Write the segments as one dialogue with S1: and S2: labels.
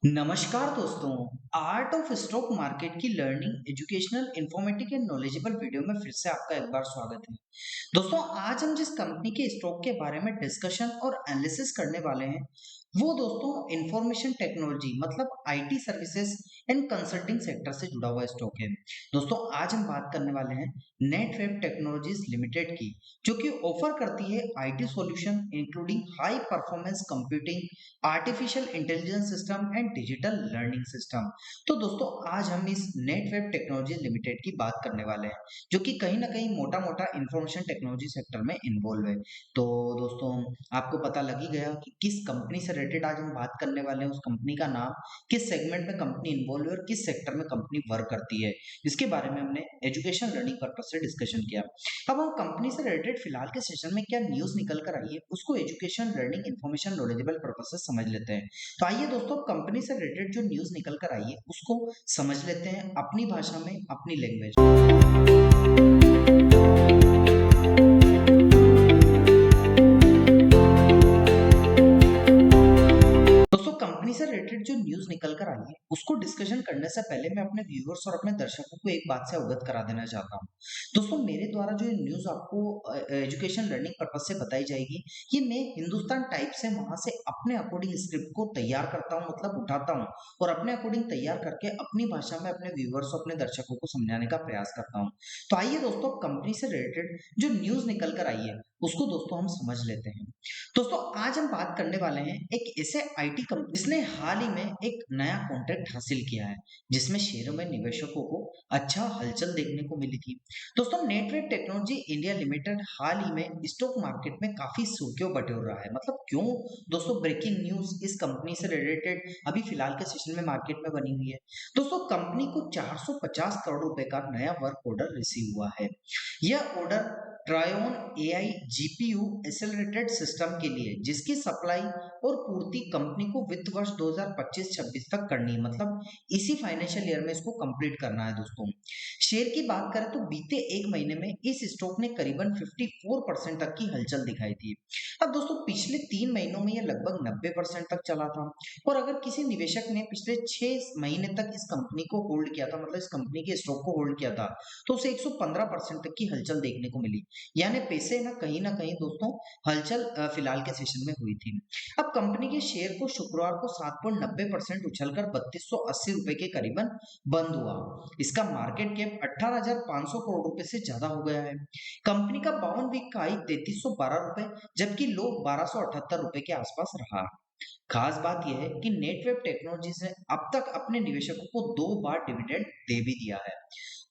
S1: नमस्कार दोस्तों। Art of stock market की learning educational informative and knowledgeable video में फिर से आपका एक बार स्वागत है। दोस्तों, आज हम जिस कंपनी के स्टॉक के बारे में डिस्कशन और एनालिसिस करने वाले हैं वो दोस्तों इंफॉर्मेशन टेक्नोलॉजी मतलब IT services and consulting sector से जुड़ा हुआ स्टॉक है। दोस्तों, आज हम बात करने वाले हैं नेटवेब टेक्नोलॉजीज लिमिटेड की, जो कि ऑफर करती है IT solution including high performance computing, artificial intelligence system and digital learning system. तो दोस्तों, आज हम इस नेटवेब टेक्नोलॉजी लिमिटेड की बात करने वाले हैं, जो कि कहीं ना कहीं मोटा मोटा इंफॉर्मेशन टेक्नोलॉजी सेक्टर में इन्वॉल्व है। तो दोस्तों, आपको पता लग ही गया कि किस कंपनी से रिलेटेड आज हम बात करने वाले हैं, उस कंपनी का नाम, किस सेगमेंट में कंपनी इन्वॉल्व है और किस सेक्टर में कंपनी वर्क करती है। इसके बारे में हमने एजुकेशन लर्निंग पर्पज से डिस्कशन किया। अब हम कंपनी से रिलेटेड फिलहाल के सेशन में क्या न्यूज निकल कर आई है उसको education learning information knowledgeable purpose से समझ लेते हैं। तो आइए दोस्तों, कंपनी से रिलेटेड जो न्यूज निकल कर आई है उसको समझ लेते हैं अपनी भाषा में, अपनी लैंग्वेज। दोस्तों, कंपनी से रिलेटेड जो न्यूज निकल कर आई है उसको डिस्कशन करने से पहले मैं अपने व्यूअर्स और अपने दर्शकों को एक बात से अवगत करा देना चाहता हूँ। दोस्तों, मेरे द्वारा जो न्यूज आपको एजुकेशन लर्निंग पर्पज से बताई जाएगी, ये मैं हिंदुस्तान टाइप से वहां से अपने अकॉर्डिंग स्क्रिप्ट को तैयार करता हूँ, मतलब उठाता हूँ और अपने अकॉर्डिंग तैयार करके अपनी भाषा में अपने व्यूअर्स और अपने दर्शकों को समझाने का प्रयास करता हूँ। तो आइए दोस्तों, कंपनी से रिलेटेड जो न्यूज निकल कर आई है उसको दोस्तों हम समझ लेते हैं। दोस्तों, आज हम बात करने वाले हैं एक ऐसे आईटी कंपनी जिसने हाल ही में एक नया कॉन्ट्रैक्ट हासिल किया है, जिसमें शेयरों में निवेशकों को अच्छा हलचल देखने को मिली थी। दोस्तों, नेटवेब टेक्नोलॉजी इंडिया लिमिटेड हाल ही में स्टॉक मार्केट में काफी सुर्खियों बटोर रहा है। मतलब क्यों? दोस्तों, ब्रेकिंग न्यूज इस कंपनी से रिलेटेड अभी फिलहाल के सेशन में मार्केट में बनी हुई है। दोस्तों, कंपनी को 450 करोड़ रुपए का नया वर्क ऑर्डर रिसीव हुआ है। यह order ट्रायोन AI GPU accelerated system के लिए, जिसकी सप्लाई और पूर्ति कंपनी को वित्त वर्ष 2025-26 तक करनी है, मतलब इसी फाइनेंशियल ईयर में इसको कंप्लीट करना है। दोस्तों, शेयर की बात करें तो बीते एक महीने में इस स्टॉक ने करीबन 54% तक की हलचल दिखाई थी। अब दोस्तों, पिछले 3 महीनों में यह लगभग 90% तक चला था और अगर किसी निवेशक ने पिछले 6 महीने तक इस कंपनी को होल्ड किया था, मतलब इस कंपनी के स्टॉक को होल्ड किया था, तो उसे 115% तक की हलचल देखने को मिली। यानी पैसे ना कहीं दोस्तों हलचल फिलहाल के सेशन में हुई थी। अब कंपनी के शेयर को शुक्रवार को 7.90% उछलकर 3280 रुपए के करीबन बंद हुआ। इसका मार्केट कैप 18,500 करोड़ रुपए से ज्यादा हो गया है। कंपनी का 52 वीक का हाई 3312 रुपए, जबकि लो 1278 रुपए के आसपास रहा। खास बात यह है कि नेटवेब टेक्नोलॉजीज ने अब तक अपने निवेशकों को 2 बार डिविडेंड दे भी दिया है।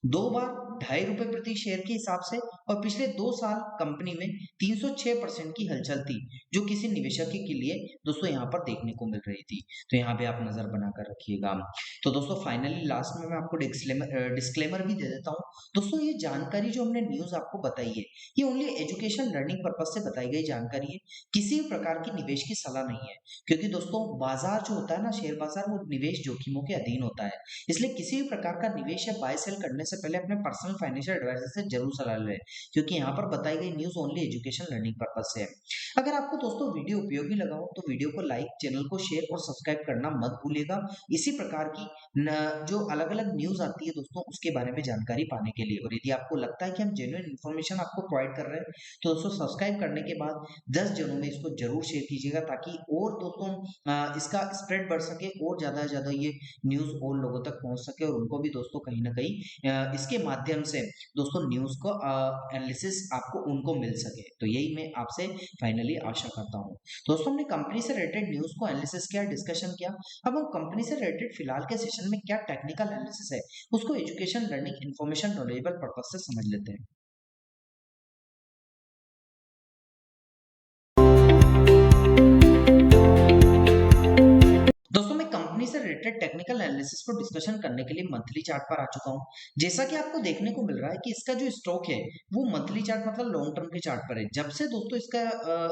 S1: 2 बार ₹2.5 प्रति शेयर के हिसाब से, और पिछले 2 साल कंपनी में 306% की हलचल थी, जो किसी निवेशक के लिए दोस्तों यहाँ पर देखने को मिल रही थी। तो यहाँ पे आप नजर बनाकर रखिएगा। तो दोस्तों, फाइनली लास्ट में मैं आपको डिस्क्लेमर भी दे देता हूँ। दोस्तों, ये जानकारी जो हमने न्यूज आपको बताई है, ये ओनली एजुकेशन लर्निंग पर्पज से बताई गई जानकारी है, किसी भी प्रकार की निवेश की सलाह नहीं है। क्योंकि दोस्तों, बाजार जो होता है ना, शेयर बाजार, वो निवेश जोखिमों के अधीन होता है। इसलिए किसी भी प्रकार का निवेश या बाय सेल करने से पहले अपने पर्सनल फाइनेंशियल एडवाइजर से जरूर सलाह लें, क्योंकि यहाँ पर बताई गई news only education learning purpose से है। अगर आपको दोस्तों वीडियो उपयोगी लगा हो तो वीडियो को लाइक, चैनल को शेयर और सब्सक्राइब करना मत भूलिएगा। इसी प्रकार की जो अलग अलग न्यूज आती है दोस्तों, उसके बारे में जानकारी पाने के लिए। और यदि आपको लगता है कि हम जेन्युइन इन्फॉर्मेशन आपको प्रोवाइड कर रहे हैं, तो दोस्तों सब्सक्राइब करने के बाद 10 जनों में इसको जरूर शेयर कीजिएगा, ताकि और दोस्तों इसका स्प्रेड बढ़ सके और ज्यादा से ज्यादा ये न्यूज और लोगों तक पहुंच सके, और उनको भी दोस्तों कहीं ना कहीं इसके माध्यम से दोस्तों न्यूज को एनालिसिस आपको उनको मिल सके। तो यही मैं आपसे फाइनली आशा करता हूँ। दोस्तों, हमने कंपनी से रिलेटेड न्यूज को एनालिसिस किया, डिस्कशन किया। अब हम कंपनी से रिलेटेड फिलहाल के सेशन में क्या टेक्निकल एनालिसिस है उसको education learning information knowledgeable purpose से समझ लेते हैं। दोस्तों, मैं कंपनी से रिलेटेड रिलेटेड टेक्निकल एनालिसिस को डिस्कशन करने के लिए मंथली चार्ट पर आ चुका हूँ। जैसा कि आपको देखने को मिल रहा है कि इसका जो स्टॉक है वो मंथली चार्ट मतलब लॉन्ग टर्म के चार्ट पर है। जब से दोस्तों इसका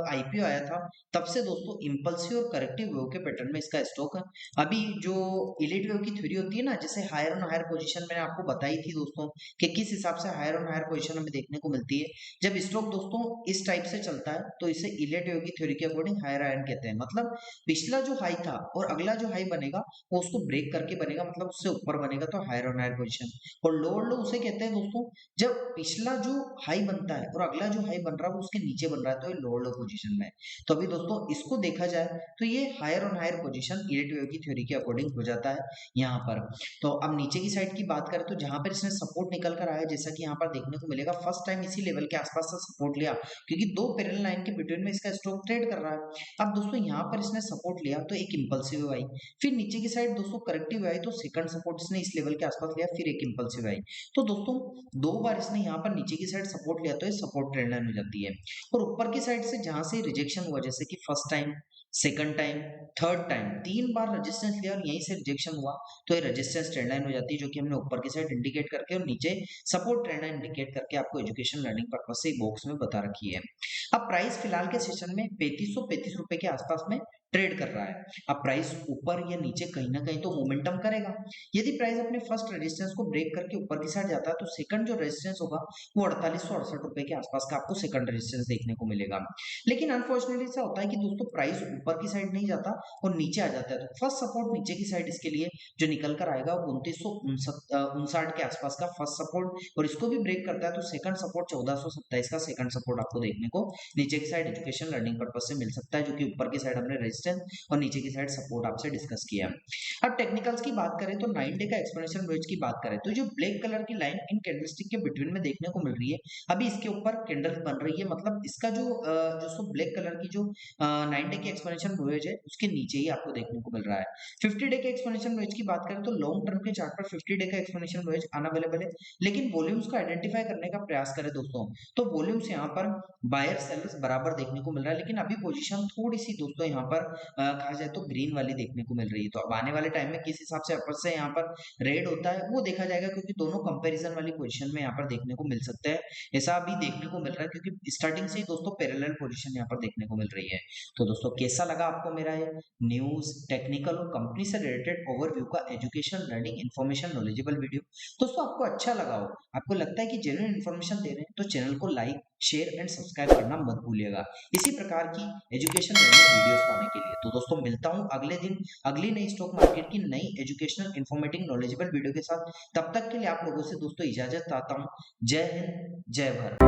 S1: आईपीओ आया था तब से दोस्तों इम्पल्सिव और करेक्टिव वेव के पैटर्न में इसका स्टॉक है। अभी जो इलीट वेव की थ्योरी होती है ना, जैसे हायर ऑन हायर पोजीशन मैंने आपको बताई थी दोस्तों कि किस हिसाब से हायर ऑन हायर पोजीशन हमें देखने को मिलती है। जब स्टॉक दोस्तों इस टाइप से चलता है तो इसे इलीट वेव की थ्योरी के अकॉर्डिंग हायर हायर कहते हैं। मतलब पिछला जो हाई था और अगला जो हाई बनेगा वो उसको ब्रेक करके बनेगा, मतलब उससे ऊपर बनेगा तो हायर ऑन हायर पोजीशन। और लोअर लो उसे कहते हैं दोस्तों जब पिछला जो हाई बनता है और अगला जो हाई बन रहा है वो उसके नीचे बन रहा है तो ये लोअर लो पोजीशन में है। तो अभी दोस्तों इसको देखा जाए तो ये higher on higher position elite wave की थ्योरी के अकॉर्डिंग हो जाता है यहाँ पर। तो अब नीचे की साइड की बात करें तो जहां पर इसने सपोर्ट निकल कर आया, जैसा कि यहाँ पर देखने को मिलेगा फर्स्ट टाइम इसी लेवल के आसपास से सपोर्ट लिया क्योंकि दो पैरेलल लाइन के बिटवीन में इसका स्टॉक ट्रेड कर रहा है। अब दोस्तों यहाँ पर इसने सपोर्ट लिया तो एक इंपल्सिव आई, फिर नीचे की साइड दोस्तों करेक्टिव आई तो सेकंड सपोर्ट इसने इस लेवल के आसपास लिया, फिर एक इंपल्सिव आई। तो दोस्तों दो बार इसने यहाँ पर नीचे की साइड सपोर्ट लिया तो ये सपोर्ट ट्रेंड लाइन हो जाती है। और ऊपर की साइड से जहां से रिजेक्शन हुआ, जैसे कि first time, second time, third time, तीन बार रेजिस्टेंस लिया और यहीं से रिजेक्शन हुआ तो ये रेजिस्टेंस ट्रेंड लाइन हो जाती है, जो कि हमने ऊपर की साइड इंडिकेट करके और नीचे सपोर्ट ट्रेंड लाइन इंडिकेट करके आपको एजुकेशन लर्निंग पर्पज से बॉक्स में बता रखी है। अब प्राइस फिलहाल के सेशन में 3535 रुपए के आसपास में ट्रेड कर रहा है। अब प्राइस ऊपर या नीचे कहीं ना कहीं तो मोमेंटम करेगा। यदि प्राइस अपने फर्स्ट रेजिस्टेंस को ब्रेक करके ऊपर की साइड जाता है तो सेकंड जो रेजिस्टेंस होगा वो 4868 रुपए के आसपास का आपको सेकंड रेजिस्टेंस देखने को मिलेगा। लेकिन अनफॉर्चुनेटली ऐसा होता है कि दोस्तों प्राइस ऊपर की साइड नहीं जाता और नीचे आ जाता है, तो फर्स्ट सपोर्ट नीचे की साइड इसके लिए जो निकल कर आएगा वो 2959 के आसपास का फर्स्ट सपोर्ट, और इसको भी ब्रेक करता है तो सेकंड सपोर्ट 1427 का सेकंड सपोर्ट आपको देखने को नीचे की साइड एजुकेशन लर्निंग पर्पज से मिल सकता है, जो कि ऊपर की साइड हमने रेजिस्टेंस और नीचे की साइड सपोर्ट आपसे डिस्कस किया है। अब टेक्निकल्स की बात करें तो 9 डे का एक्सपोनेंशियल वेज की बात करें तो जो ब्लैक कलर की लाइन इन कैंडलस्टिक के बिटवीन में देखने को मिल रही है, अभी इसके ऊपर कैंडल बन रही है, मतलब इसका जो ब्लैक कलर की जो 9 डे की एक्सपोनेंशियल वेज है उसके नीचे ही आपको देखने को मिल रहा है। 50 डे के एक्सपोनेंशियल वेज की बात करें तो लॉन्ग टर्म के चार्ट पर 50 डे का एक्सपोनेंशियल वेज अनअवेलेबल है, लेकिन वॉल्यूम्स को आइडेंटिफाई करने का प्रयास करें दोस्तों तो वॉल्यूम्स यहाँ पर बायर सेलर्स बराबर देखने को मिल रहा है, लेकिन अभी पोजीशन थोड़ी सी दोस्तों यहाँ पर कहा जाए तो ग्रीन वाली देखने को मिल रही है। तो अब आने वाले टाइम में किस हिसाब से अपर से यहाँ पर रेड होता है वो देखा जाएगा, क्योंकि दोनों कंपैरिजन वाली पोजीशन में यहाँ पर देखने को मिल सकता है। ऐसा अभी देखने को मिल रहा है क्योंकि स्टार्टिंग से ही दोस्तों पैरेलल पोजीशन यहाँ पर देखने को मिल रही है। तो दोस्तों कैसा लगा आपको मेरा ये न्यूज, टेक्निकल और कंपनी से रिलेटेड ओवरव्यू का education, learning, information, knowledgeable video? दोस्तों आपको अच्छा लगा हो, आपको लगता है कि जेन्युइन इन्फॉर्मेशन दे रहे हैं तो चैनल को लाइक, शेयर एंड सब्सक्राइब करना मत भूलिएगा इसी प्रकार की एजुकेशन लर्निंग वीडियोस पाने के लिए। तो दोस्तों मिलता हूं अगले दिन अगली नई स्टॉक मार्केट की नई एजुकेशनल, इंफॉर्मेटिव, नॉलेजेबल वीडियो के साथ। तब तक के लिए आप लोगों से दोस्तों इजाजत चाहता हूं। जय हिंद, जय भारत।